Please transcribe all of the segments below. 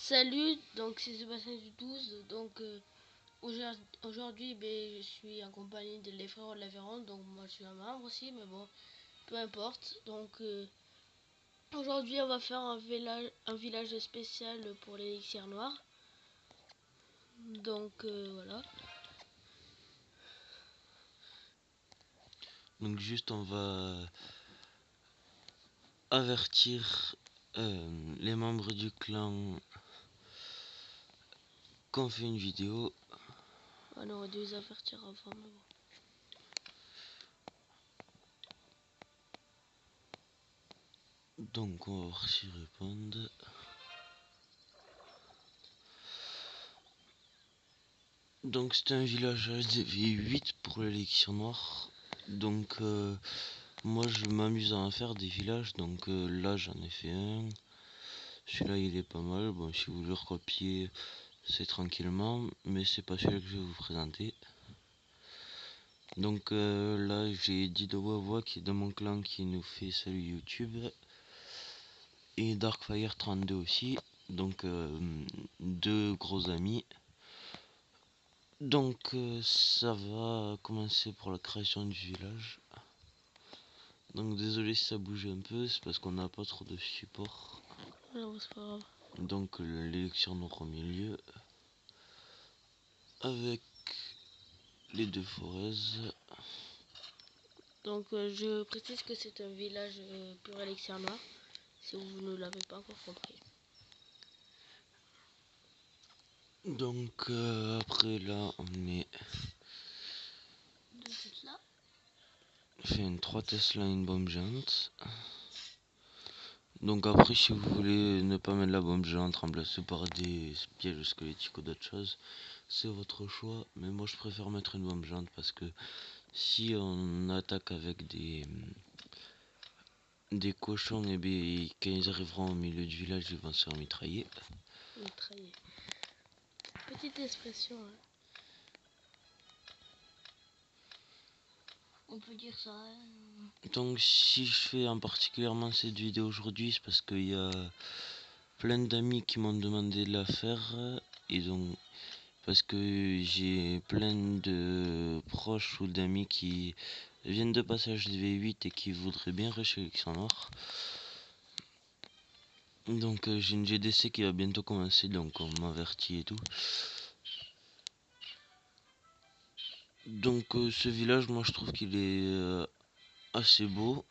Salut, donc c'est Sébastien du 12. Donc aujourd'hui je suis en compagnie de les frères de l'Aveyron, donc moi je suis un membre aussi, mais bon, peu importe. Donc aujourd'hui on va faire un village spécial pour l'élixir noir. Donc voilà. Donc juste on va avertir les membres du clan qu'on fait une vidéo. On aurait dû les avertir avant, mais bon. Donc on va voir s'ils répondent. Donc c'est un village HDV8 pour l'élixir noir. Donc moi je m'amuse à en faire des villages. Donc là j'en ai fait un. Celui-là il est pas mal. Bon, si vous le recopiez c'est tranquillement. Mais c'est pas celui que je vais vous présenter. Donc là j'ai Dido qui est de mon clan qui nous fait salut YouTube. Et Darkfire32 aussi. Donc deux gros amis. Donc ça va commencer pour la création du village. Donc désolé si ça bouge un peu, c'est parce qu'on n'a pas trop de support. Non, c'est pas grave. Donc l'élection noire au milieu. Avec les deux forêts. Donc je précise que c'est un village pur élixir noir, si vous ne l'avez pas encore compris. Donc après là on met fait une 3 Tesla une bombe géante. Donc après si vous voulez ne pas mettre la bombe géante remplacée par des pièges squelettiques ou d'autres choses, c'est votre choix. Mais moi je préfère mettre une bombe géante parce que si on attaque avec des cochons, et bien quand ils arriveront au milieu du village ils vont se faire mitrailler. Mitrailler. Petite expression, hein. On peut dire ça. Donc si je fais en particulièrement cette vidéo aujourd'hui, c'est parce qu'il y a plein d'amis qui m'ont demandé de la faire. Et donc parce que j'ai plein de proches ou d'amis qui viennent de passage de V8 et qui voudraient bien rusher l'élixir noir. Donc j'ai une GDC qui va bientôt commencer, donc on m'avertit et tout. Donc ce village, moi je trouve qu'il est assez beau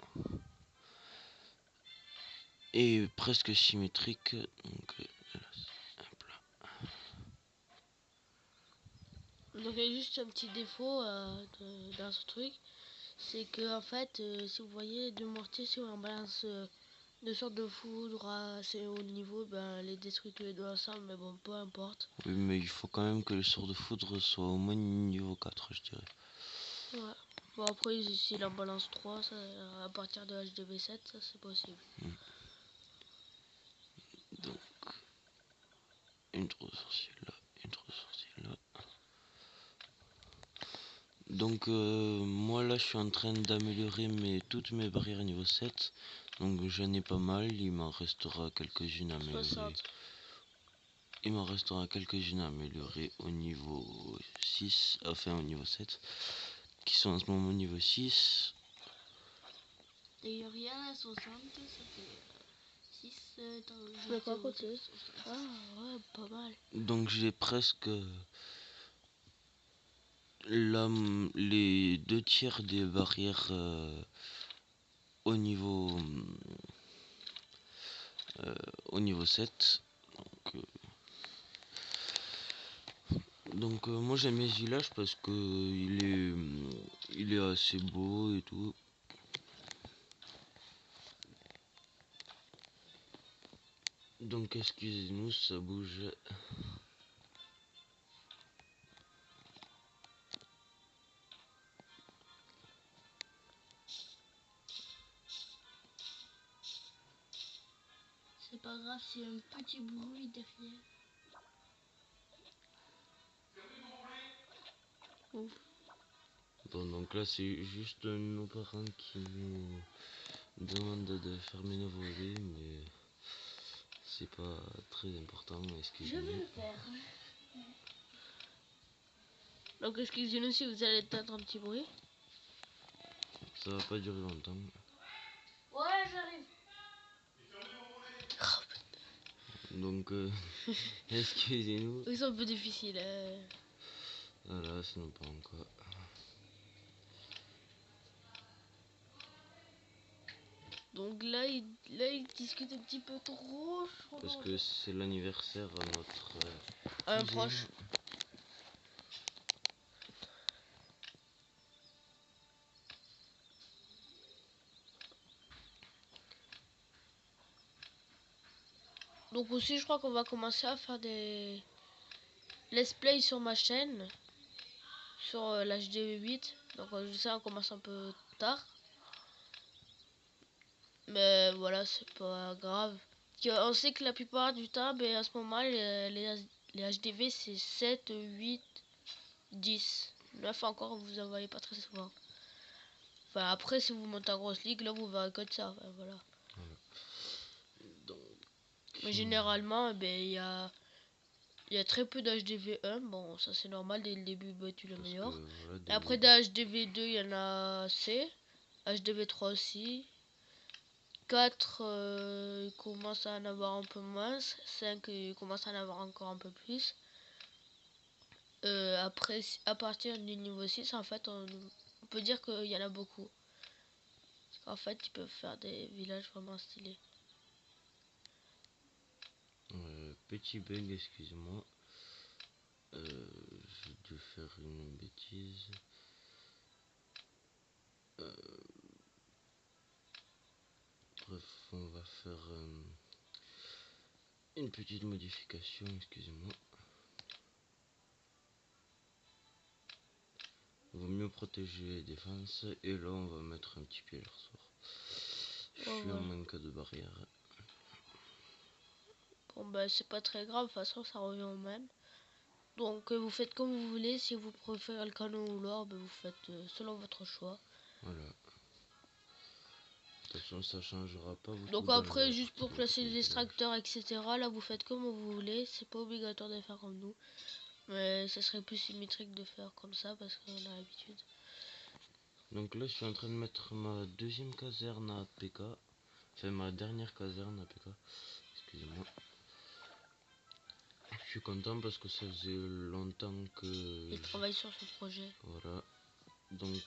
et presque symétrique. Donc Donc il y a juste un petit défaut dans ce truc, c'est que en fait, si vous voyez les deux mortiers, si on balance deux sortes de foudre à assez haut niveau, ben les détruit tous les deux ensemble, mais bon, peu importe. oui, mais il faut quand même que les sorts de foudre soient au moins niveau 4, je dirais. Ouais. Bon après, s'il en balance 3, ça, à partir de HDV7, ça c'est possible. Donc une trop sorcière là, une trop sorcière là. Donc moi là je suis en train d'améliorer toutes mes barrières niveau 7. Donc j'en ai pas mal, il m'en restera quelques-unes à améliorer. 60. Il m'en restera quelques-unes à améliorer au niveau 6, enfin au niveau 7, qui sont en ce moment au niveau 6. Et rien à 60, ça fait 6 je vais pas côté. Ah ouais, pas mal. Donc j'ai presque les deux tiers des barrières au niveau au niveau 7. Donc moi j'aime bien ce village parce que il est assez beau et tout. Donc excusez-nous, ça bouge. C'est pas grave, c'est un petit bruit derrière. Ouf. Bon, donc là c'est juste nos parents qui nous demandent de fermer nos volets, mais c'est pas très important, Je vais excusez-moi. le faire. Donc excusez-nous si vous allez entendre un petit bruit. Ça va pas durer longtemps. Ouais, j'arrive. Donc, excusez-nous. Ils sont un peu difficiles. Voilà, ça nous prend quoi. Donc là, ils discutent un petit peu trop. Je crois Parce qu'on que va c'est l'anniversaire à notre faire un cousine. proche. Donc aussi, je crois qu'on va commencer à faire des let's play sur ma chaîne, sur l'HDV8. Donc je sais, on commence un peu tard. Mais voilà, c'est pas grave. On sait que la plupart du temps, ben, à ce moment, les HDV, c'est 7, 8, 10. 9 encore, vous en voyez pas très souvent. Enfin, après, si vous montez en grosse ligue, là, vous verrez que de ça. Enfin, voilà. Donc, Mais généralement, ben, il y a très peu d'HDV1. Bon, ça c'est normal, dès le début, ben, tu l'améliores. voilà, Et après, d'HDV2, il y en a C. HDV3 aussi. 4, il commence à en avoir un peu moins. 5, il commence à en avoir encore un peu plus. Après, à partir du niveau 6, en fait, on peut dire qu'il y en a beaucoup. Parce qu'en fait, ils peuvent faire des villages vraiment stylés. petit bug, excusez-moi. J'ai dû faire une bêtise. Bref, on va faire une petite modification, excusez-moi. Vaut mieux protéger les défenses. Et là, on va mettre un petit piège sort. Je suis en manque de barrière. Bon, bah, c'est pas très grave, de toute façon, ça revient au même. Donc, vous faites comme vous voulez. Si vous préférez le canon ou l'or, bah, vous faites selon votre choix. Voilà. De toute façon, ça changera pas beaucoup. Donc après, juste pour placer les extracteurs, etc. Là, vous faites comme vous voulez. C'est pas obligatoire de faire comme nous. Mais ça serait plus symétrique de faire comme ça parce qu'on a l'habitude. Donc là, je suis en train de mettre ma deuxième caserne à PK. Enfin, ma dernière caserne à PK. Excusez-moi. Je suis content parce que ça faisait longtemps que... Il travaille sur ce projet. Voilà. Donc,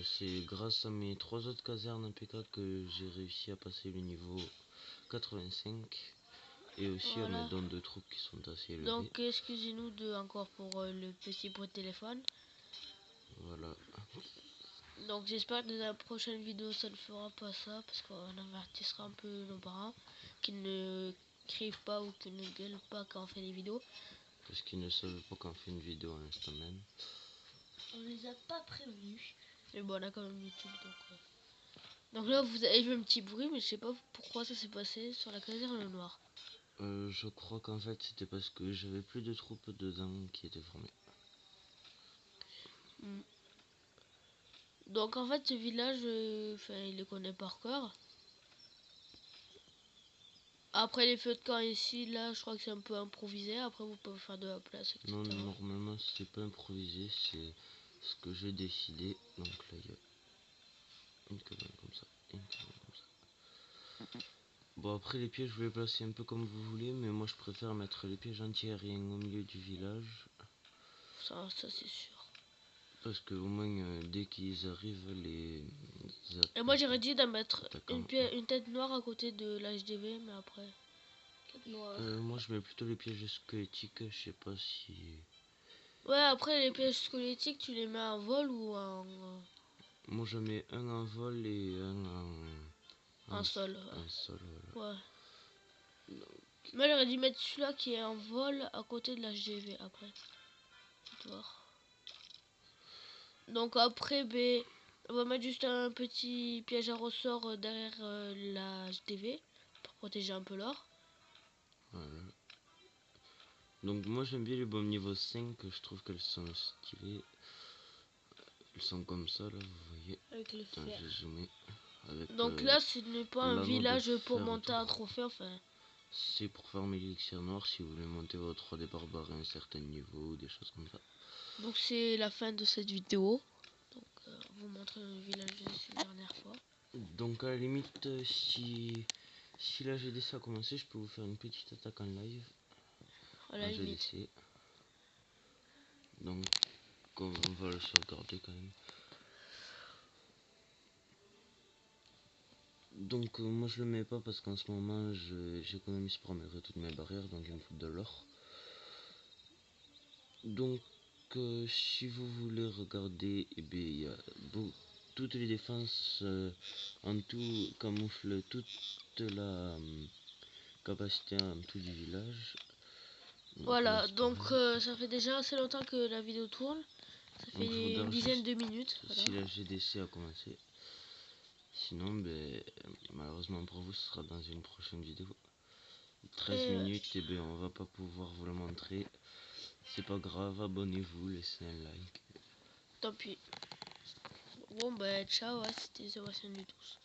c'est grâce à mes 3 autres casernes à PK que j'ai réussi à passer le niveau 85. Et aussi à mes dons de troupes qui sont assez élevés. Donc, excusez-nous encore pour le petit bruit de téléphone. Voilà. Donc j'espère que dans la prochaine vidéo ça ne fera pas ça parce qu'on avertissera un peu nos parents qui ne crient pas ou qui ne gueulent pas quand on fait des vidéos. Parce qu'ils ne savent pas qu'on fait une vidéo à l'instant même. On les a pas prévenus. Mais bon, on a quand même YouTube donc là vous avez vu un petit bruit mais je sais pas pourquoi ça s'est passé sur la caserne noire. Je crois qu'en fait c'était parce que j'avais plus de troupes dedans qui étaient formées. Donc en fait ce village, il les connaît par cœur. Après les feux de camp ici, là je crois que c'est un peu improvisé. Après vous pouvez faire de la place, etc. Non, normalement c'est pas improvisé, c'est ce que j'ai décidé. Donc là il y a une cabane comme ça, une cabane comme ça. Bon après les pièges vous les placez un peu comme vous voulez, mais moi je préfère mettre les pièges anti-aériens au milieu du village. Ça c'est sûr. Parce que au moins dès qu'ils arrivent les... Et moi j'aurais dit d'en mettre une tête noire à côté de l'HDV, mais après... Tête noire. Moi je mets plutôt les pièges squelettiques, je sais pas si... Ouais, après les pièges squelettiques, tu les mets en vol ou en... Moi je mets un en vol et un en sol. En sol, voilà. Ouais. Mais j'aurais dû mettre celui-là qui est en vol à côté de l'HDV après. Tu vois. Donc après, ben, on va mettre juste un petit piège à ressort derrière la HDV pour protéger un peu l'or. Voilà. Donc moi j'aime bien les bombes niveau 5, je trouve qu'elles sont stylées. Elles sont comme ça là, vous voyez. Avec le fer. J'ai zoomé. Avec, donc là ce n'est pas un village pour monter un trophée, enfin. c'est pour farmer l'élixir noir si vous voulez monter votre 3D barbare à un certain niveau ou des choses comme ça. Donc c'est la fin de cette vidéo. Donc vous montre le village de la dernière fois. Donc à la limite, si la GDC a commencé, je peux vous faire une petite attaque en live. À la limite. GDC. Donc on va le sauvegarder quand même. Donc moi je le mets pas parce qu'en ce moment j'économise pour améliorer toutes mes barrières, donc il me faut de l'or. Donc si vous voulez regarder, eh bien, il y a toutes les défenses en tout camouflent toute la capacité en tout du village. Donc, Voilà, là, donc ça fait déjà assez longtemps que la vidéo tourne. Ça fait une dizaine de minutes. Si la GDC a commencé. Sinon, ben, malheureusement pour vous, ce sera dans une prochaine vidéo. 13 minutes, et ben on va pas pouvoir vous le montrer. C'est pas grave, abonnez-vous, laissez un like. Tant pis. Bon bah ciao, c'était The Western du tous.